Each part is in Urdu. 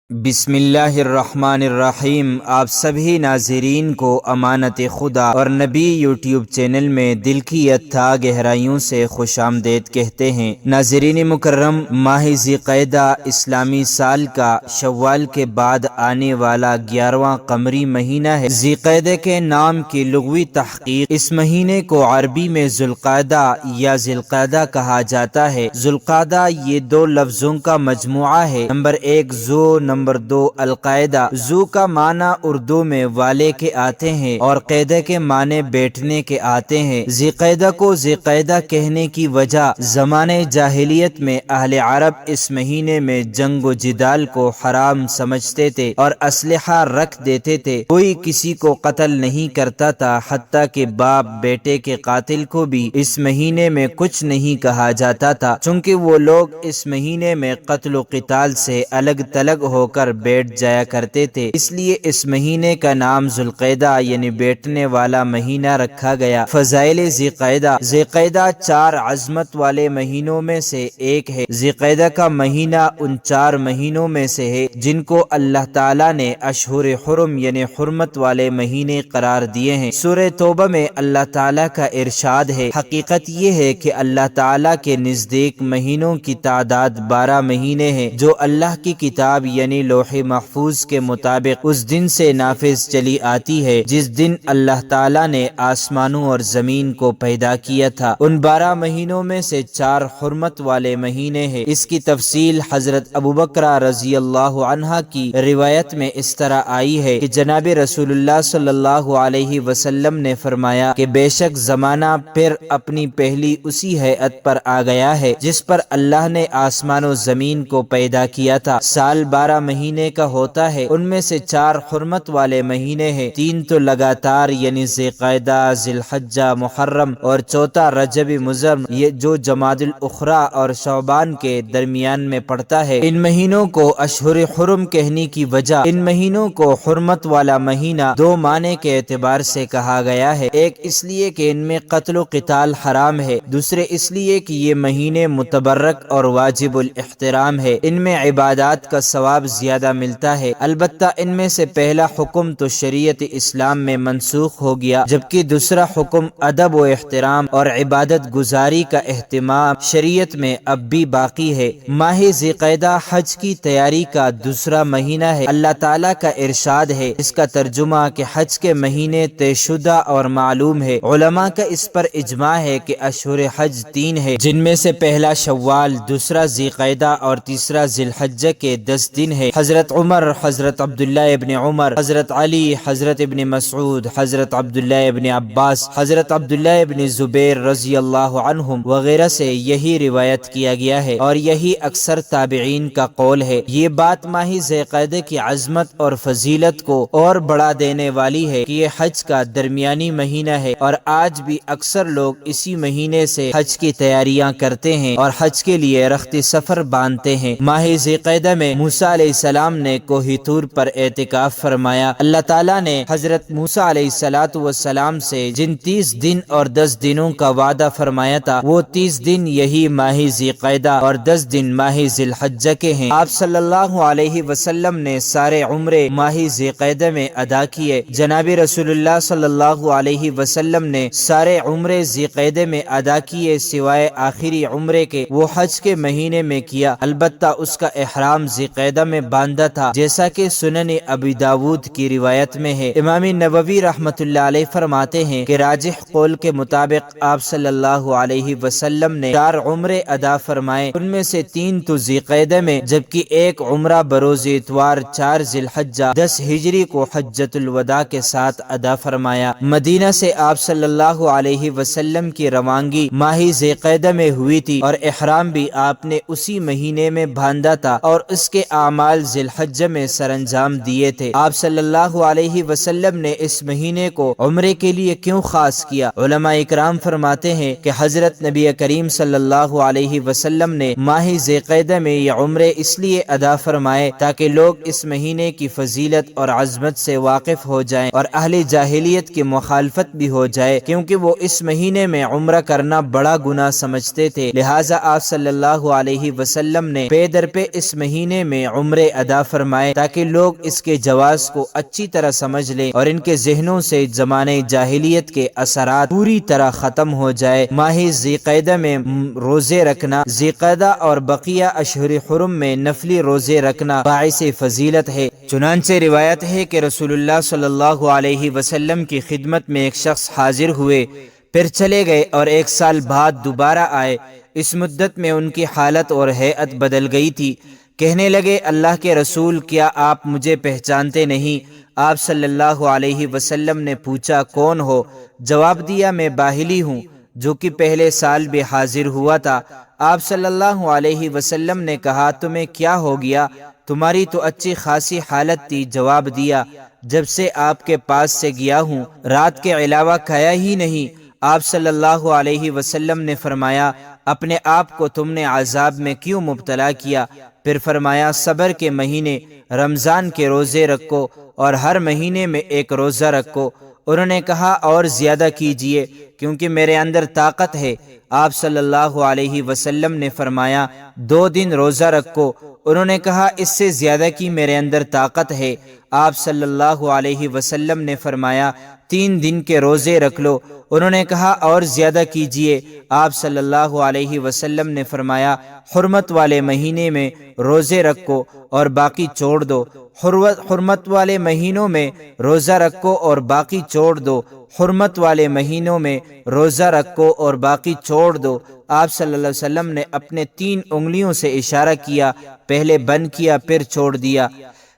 بسم اللہ الرحمن الرحیم۔ آپ سبھی ناظرین کو امانت خدا اور نبی یوٹیوب چینل میں دل کی اتھا گہرائیوں سے خوش آمدید کہتے ہیں۔ ناظرین مکرم، ماہ ذی القعدہ اسلامی سال کا شوال کے بعد آنے والا 11واں قمری مہینہ ہے۔ ذی القعدہ کے نام کی لغوی تحقیق، اس مہینے کو عربی میں ذو القعدہ یا ذی القعدہ کہا جاتا ہے۔ ذو القعدہ یہ دو لفظوں کا مجموعہ ہے۔ نمبر 1 ذو، نمبر 2 القاعدہ۔ ذو کا معنی اردو میں والے کے آتے ہیں اور قعدہ کے معنی بیٹھنے کے آتے ہیں۔ ذی القعدہ کو ذی القعدہ کہنے کی وجہ زمانے جاہلیت میں اہل عرب اس مہینے میں جنگ و جدال کو حرام سمجھتے تھے اور اسلحہ رکھ دیتے تھے۔ کوئی کسی کو قتل نہیں کرتا تھا، حتیٰ کہ باپ بیٹے کے قاتل کو بھی اس مہینے میں کچھ نہیں کہا جاتا تھا، چونکہ وہ لوگ اس مہینے میں قتل و قتال سے الگ تلگ ہو کر بیٹھ جایا کرتے تھے، اس لیے اس مہینے کا نام ذو القعدہ یعنی بیٹھنے والا مہینہ رکھا گیا۔ فضائل ذی القعدہ۔ ذی القعدہ 4 عظمت والے مہینوں میں سے ایک ہے۔ ذی القعدہ کا مہینہ ان 4 مہینوں میں سے ہے جن کو اللہ تعالیٰ نے اشہر حرم یعنی حرمت والے مہینے قرار دیے ہیں۔ سورہ توبہ میں اللہ تعالیٰ کا ارشاد ہے، حقیقت یہ ہے کہ اللہ تعالیٰ کے نزدیک مہینوں کی تعداد 12 مہینے ہیں جو اللہ کی کتاب یعنی لوح محفوظ کے مطابق اس دن سے نافذ چلی آتی ہے جس دن اللہ تعالیٰ نے آسمانوں اور زمین کو پیدا کیا تھا۔ ان 12 مہینوں میں سے 4 حرمت والے مہینے ہیں۔ اس کی تفصیل حضرت ابوبکر رضی اللہ عنہ کی روایت میں اس طرح آئی ہے کہ جناب رسول اللہ صلی اللہ علیہ وسلم نے فرمایا کہ بے شک زمانہ پھر اپنی پہلی اسی ہیئت پر آ گیا ہے جس پر اللہ نے آسمان و زمین کو پیدا کیا تھا۔ سال 12 مہینے کا ہوتا ہے، ان میں سے 4 حرمت والے مہینے ہیں، 3 تو لگاتار یعنی ذی القعدہ، ذی الحجہ، محرم اور چوتھا رجب مضر یہ جو جمادی الاخری اور شعبان کے درمیان میں پڑتا ہے۔ ان مہینوں کو اشہر حرم کہنے کی وجہ ان مہینوں کو حرمت والا مہینہ 2 معنی کے اعتبار سے کہا گیا ہے۔ ایک اس لیے کہ ان میں قتل و قتال حرام ہے، دوسرے اس لیے کہ یہ مہینے متبرک اور واجب الاحترام ہے، ان میں عبادات کا ثواب زیادہ ملتا ہے۔ البتہ ان میں سے پہلا حکم تو شریعت اسلام میں منسوخ ہو گیا، جبکہ دوسرا حکم ادب و احترام اور عبادت گزاری کا اہتمام شریعت میں اب بھی باقی ہے۔ ماہ ذی القعدہ حج کی تیاری کا دوسرا مہینہ ہے۔ اللہ تعالیٰ کا ارشاد ہے، اس کا ترجمہ کہ حج کے مہینے طے شدہ اور معلوم ہے۔ علماء کا اس پر اجماع ہے کہ اشہر حج 3 ہے، جن میں سے پہلا شوال، دوسرا ذی القعدہ اور تیسرا ذی الحجہ کے 10 دن ہے۔ حضرت عمر، حضرت عبداللہ ابن عمر، حضرت علی، حضرت ابن مسعود، حضرت عبداللہ ابن عباس، حضرت عبداللہ ابن زبیر رضی اللہ عنہم وغیرہ سے یہی روایت کیا گیا ہے اور یہی اکثر تابعین کا قول ہے۔ یہ بات ماہ ذی القعدہ کی عظمت اور فضیلت کو اور بڑھا دینے والی ہے کہ یہ حج کا درمیانی مہینہ ہے اور آج بھی اکثر لوگ اسی مہینے سے حج کی تیاریاں کرتے ہیں اور حج کے لیے رخت سفر باندھتے ہیں۔ ماہ ذی القعدہ میں موسیٰ علیہ السلام نے کوہ طور پر اعتکاف فرمایا۔ اللہ تعالیٰ نے حضرت موسیٰ علیہ السلام سے جن 30 دن اور 10 دنوں کا وعدہ فرمایا تھا وہ 30 دن یہی ماہ ذی القعدہ اور 10 دن ماہ ذی الحجہ کے ہیں۔ آپ صلی اللہ علیہ وسلم نے سارے عمرے ماہ ذی القعدہ میں ادا کیے۔ جناب رسول اللہ صلی اللہ علیہ وسلم نے سارے عمرے ذی القعدہ میں ادا کیے سوائے آخری عمرے کے، وہ حج کے مہینے میں کیا، البتہ اس کا احرام ذی القعدہ میں باندھا تھا، جیسا کہ سنن ابی داود کی روایت میں ہے۔ امام نووی رحمۃ اللہ علیہ فرماتے ہیں کہ راجح قول کے مطابق آپ صلی اللہ علیہ وسلم نے 4 عمرے ادا فرمائے، ان میں سے 3 تو ذی القعدہ میں، جبکہ ایک عمرہ بروز اتوار 4 ذی الحجہ 10 ہجری کو حجۃ الوداع کے ساتھ ادا فرمایا۔ مدینہ سے آپ صلی اللہ علیہ وسلم کی روانگی ماہ ذی القعدہ میں ہوئی تھی اور احرام بھی آپ نے اسی مہینے میں باندھا تھا اور اس کے اعمال ذی الحجہ میں سر انجام دیے تھے۔ آپ صلی اللہ علیہ وسلم نے اس مہینے کو عمرے کے لیے کیوں خاص کیا؟ علماء اکرام فرماتے ہیں کہ حضرت نبی کریم صلی اللہ علیہ وسلم نے ماہ ذی القعدہ میں یہ عمرے اس لیے ادا فرمائے تاکہ لوگ اس مہینے کی فضیلت اور عظمت سے واقف ہو جائیں اور اہل جاہلیت کی مخالفت بھی ہو جائے، کیونکہ وہ اس مہینے میں عمرہ کرنا بڑا گناہ سمجھتے تھے۔ لہٰذا آپ صلی اللہ علیہ وسلم نے پے در پہ اس مہینے میں عمرے عمرے ادا فرمائے تاکہ لوگ اس کے جواز کو اچھی طرح سمجھ لیں اور ان کے ذہنوں سے زمانے جاہلیت کے اثرات پوری طرح ختم ہو جائے۔ ماہ ذی قعدہ میں روزے رکھنا، ذی قعدہ اور بقیہ اشہر حرم میں نفلی روزے رکھنا باعث فضیلت ہے۔ چنانچہ روایت ہے کہ رسول اللہ صلی اللہ علیہ وسلم کی خدمت میں ایک شخص حاضر ہوئے، پھر چلے گئے اور 1 سال بعد دوبارہ آئے۔ اس مدت میں ان کی حالت اور ہیئت بدل گئی تھی۔ کہنے لگے، اللہ کے رسول، کیا آپ مجھے پہچانتے نہیں؟ آپ صلی اللہ علیہ وسلم نے پوچھا، کون ہو؟ جواب دیا، میں باہلی ہوں جو کہ پہلے سال بھی حاضر ہوا تھا۔ آپ صلی اللہ علیہ وسلم نے کہا، تمہیں کیا ہو گیا؟ تمہاری تو اچھی خاصی حالت تھی۔ جواب دیا، جب سے آپ کے پاس سے گیا ہوں رات کے علاوہ کھایا ہی نہیں۔ آپ صلی اللہ علیہ وسلم نے فرمایا، اپنے آپ کو تم نے عذاب میں کیوں مبتلا کیا؟ پھر فرمایا، صبر کے مہینے رمضان کے روزے رکھو اور ہر مہینے میں 1 روزہ رکھو۔ انہوں نے کہا، اور زیادہ کیجئے کیونکہ میرے اندر طاقت ہے۔ آپ صلی اللہ علیہ وسلم نے فرمایا، 2 دن روزہ رکھو۔ انہوں نے کہا، اس سے زیادہ کی میرے اندر طاقت ہے۔ آپ صلی اللہ علیہ وسلم نے فرمایا، 3 دن کے روزے رکھ لو۔ انہوں نے کہا، اور زیادہ کیجئے۔ آپ صلی اللہ علیہ وسلم نے فرمایا، حرمت والے مہینے میں روزے رکھو اور باقی چھوڑ دو۔ حرمت والے مہینوں میں روزہ رکھو اور باقی چھوڑ دو۔ حرمت والے مہینوں میں روزہ رکھو اور باقی چھوڑ دو۔ آپ صلی اللہ علیہ وسلم نے اپنے 3 انگلیوں سے اشارہ کیا، پہلے بند کیا پھر چھوڑ دیا۔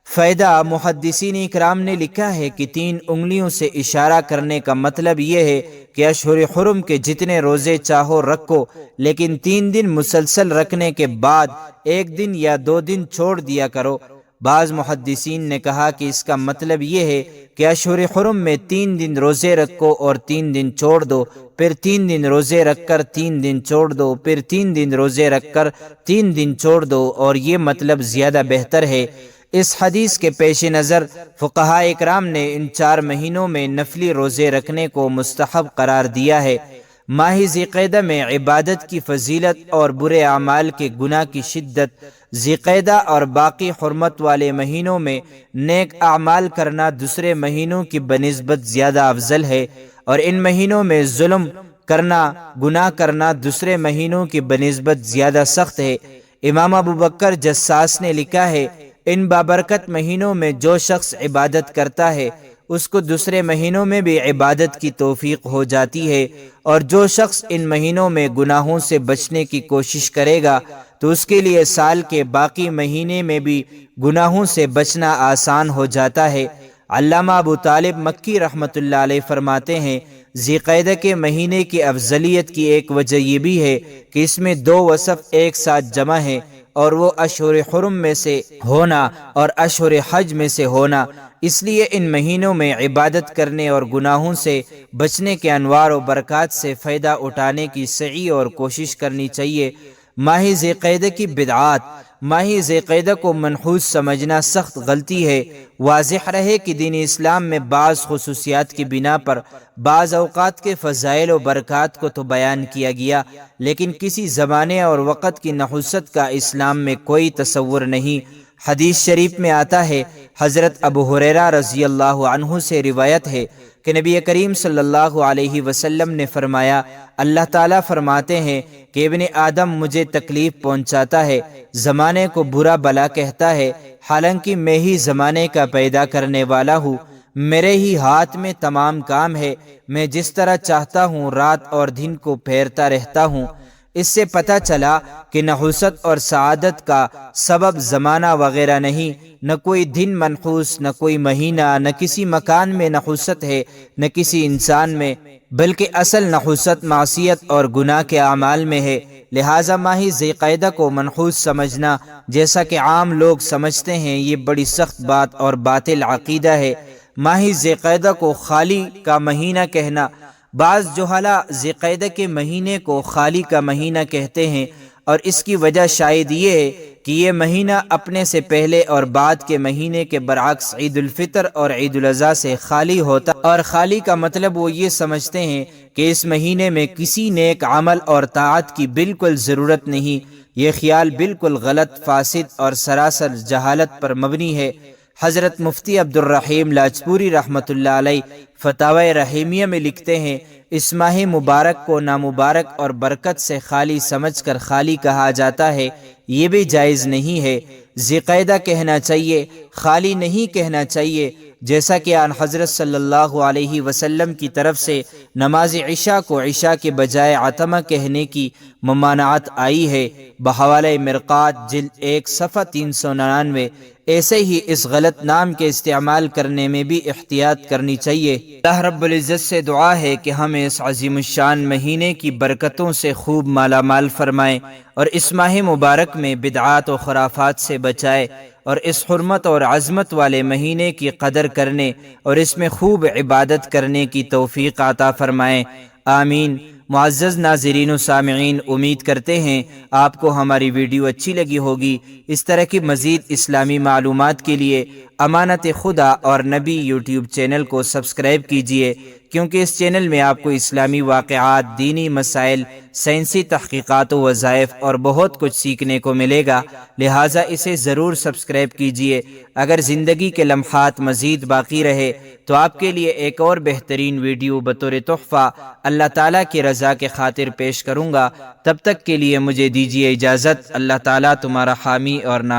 فائدہ، محدثین اکرام نے لکھا ہے کہ 3 انگلیوں سے اشارہ کرنے کا مطلب یہ ہے کہ اشہر حرم کے جتنے روزے چاہو رکھو، لیکن 3 دن مسلسل رکھنے کے بعد 1 دن یا 2 دن چھوڑ دیا کرو۔ بعض محدثین نے کہا کہ اس کا مطلب یہ ہے کہ اشہر حرم میں 3 دن روزے رکھو اور 3 دن چھوڑ دو، پھر 3 دن روزے رکھ کر 3 دن چھوڑ دو، پھر 3 دن روزے رکھ کر 3 دن چھوڑ دو، اور یہ مطلب زیادہ بہتر ہے۔ اس حدیث کے پیش نظر فقہاء اکرام نے ان 4 مہینوں میں نفلی روزے رکھنے کو مستحب قرار دیا ہے۔ ماہ ذی قعدہ میں عبادت کی فضیلت اور برے اعمال کے گناہ کی شدت۔ ذی قعدہ اور باقی حرمت والے مہینوں میں نیک اعمال کرنا دوسرے مہینوں کی بنسبت زیادہ افضل ہے، اور ان مہینوں میں ظلم کرنا، گناہ کرنا دوسرے مہینوں کی بنسبت زیادہ سخت ہے۔ امام ابو بکر جساس نے لکھا ہے، ان بابرکت مہینوں میں جو شخص عبادت کرتا ہے اس کو دوسرے مہینوں میں بھی عبادت کی توفیق ہو جاتی ہے، اور جو شخص ان مہینوں میں گناہوں سے بچنے کی کوشش کرے گا تو اس کے لیے سال کے باقی مہینے میں بھی گناہوں سے بچنا آسان ہو جاتا ہے۔ علامہ ابو طالب مکی رحمۃ اللہ علیہ فرماتے ہیں، ذی قعدہ کے مہینے کی افضلیت کی ایک وجہ یہ بھی ہے کہ اس میں 2 وصف ایک ساتھ جمع ہیں، اور وہ اشہر حرم میں سے ہونا اور اشہر حج میں سے ہونا۔ اس لیے ان مہینوں میں عبادت کرنے اور گناہوں سے بچنے کے انوار و برکات سے فائدہ اٹھانے کی سعی اور کوشش کرنی چاہیے۔ ماہ ذی قعدہ کی بدعات۔ ماہ ذی قعدہ کو منحوس سمجھنا سخت غلطی ہے۔ واضح رہے کہ دین اسلام میں بعض خصوصیات کی بنا پر بعض اوقات کے فضائل و برکات کو تو بیان کیا گیا، لیکن کسی زمانے اور وقت کی نحوست کا اسلام میں کوئی تصور نہیں۔ حدیث شریف میں آتا ہے، حضرت ابو ہریرہ رضی اللہ عنہ سے روایت ہے کہ نبی کریم صلی اللہ علیہ وسلم نے فرمایا، اللہ تعالیٰ فرماتے ہیں کہ ابن آدم مجھے تکلیف پہنچاتا ہے، زمانے کو برا بلا کہتا ہے، حالانکہ میں ہی زمانے کا پیدا کرنے والا ہوں، میرے ہی ہاتھ میں تمام کام ہے، میں جس طرح چاہتا ہوں رات اور دن کو پھیرتا رہتا ہوں۔ اس سے پتہ چلا کہ نحوست اور سعادت کا سبب زمانہ وغیرہ نہیں، نہ کوئی دن منحوس، نہ کوئی مہینہ، نہ کسی مکان میں نحوست ہے، نہ کسی انسان میں، بلکہ اصل نحوست معصیت اور گناہ کے اعمال میں ہے۔ لہٰذا ماہ ذی قعدہ کو منحوس سمجھنا، جیسا کہ عام لوگ سمجھتے ہیں، یہ بڑی سخت بات اور باطل عقیدہ ہے۔ ماہ ذی قعدہ کو خالی کا مہینہ کہنا۔ بعض جہلاء ذی قعدہ کے مہینے کو خالی کا مہینہ کہتے ہیں، اور اس کی وجہ شاید یہ ہے کہ یہ مہینہ اپنے سے پہلے اور بعد کے مہینے کے برعکس عید الفطر اور عید الاضحیٰ سے خالی ہوتا، اور خالی کا مطلب وہ یہ سمجھتے ہیں کہ اس مہینے میں کسی نیک عمل اور طاعت کی بالکل ضرورت نہیں، یہ خیال بالکل غلط، فاسد اور سراسر جہالت پر مبنی ہے۔ حضرت مفتی عبد الرحیم لاجپوری رحمۃ اللہ علیہ فتاوی رحیمیہ میں لکھتے ہیں، اس ماہ مبارک کو نامبارک اور برکت سے خالی سمجھ کر خالی کہا جاتا ہے، یہ بھی جائز نہیں ہے۔ ذی قعدہ کہنا چاہیے، خالی نہیں کہنا چاہیے، جیسا کہ آن حضرت صلی اللہ علیہ وسلم کی طرف سے نماز عشاء کو عشاء کے بجائے عتمہ کہنے کی ممانعت آئی ہے، بحوالہ مرقات جلد 1 صفحہ 399۔ ایسے ہی اس غلط نام کے استعمال کرنے میں بھی احتیاط کرنی چاہیے۔ اللہ رب العزت سے دعا ہے کہ ہمیں اس عظیم الشان مہینے کی برکتوں سے خوب مالا مال فرمائے اور اس ماہ مبارک میں بدعات و خرافات سے بچائے، اور اس حرمت اور عظمت والے مہینے کی قدر کرنے اور اس میں خوب عبادت کرنے کی توفیق عطا فرمائے، آمین۔ معزز ناظرین و سامعین، امید کرتے ہیں آپ کو ہماری ویڈیو اچھی لگی ہوگی۔ اس طرح کی مزید اسلامی معلومات کے لیے امانت خدا اور نبی یوٹیوب چینل کو سبسکرائب کیجیے، کیونکہ اس چینل میں آپ کو اسلامی واقعات، دینی مسائل، سائنسی تحقیقات و وظائف اور بہت کچھ سیکھنے کو ملے گا، لہٰذا اسے ضرور سبسکرائب کیجیے۔ اگر زندگی کے لمحات مزید باقی رہے تو آپ کے لیے ایک اور بہترین ویڈیو بطور تحفہ اللہ تعالیٰ کی رضا کے خاطر پیش کروں گا۔ تب تک کے لیے مجھے دیجیے اجازت۔ اللہ تعالیٰ تمہارا حامی اور ناصر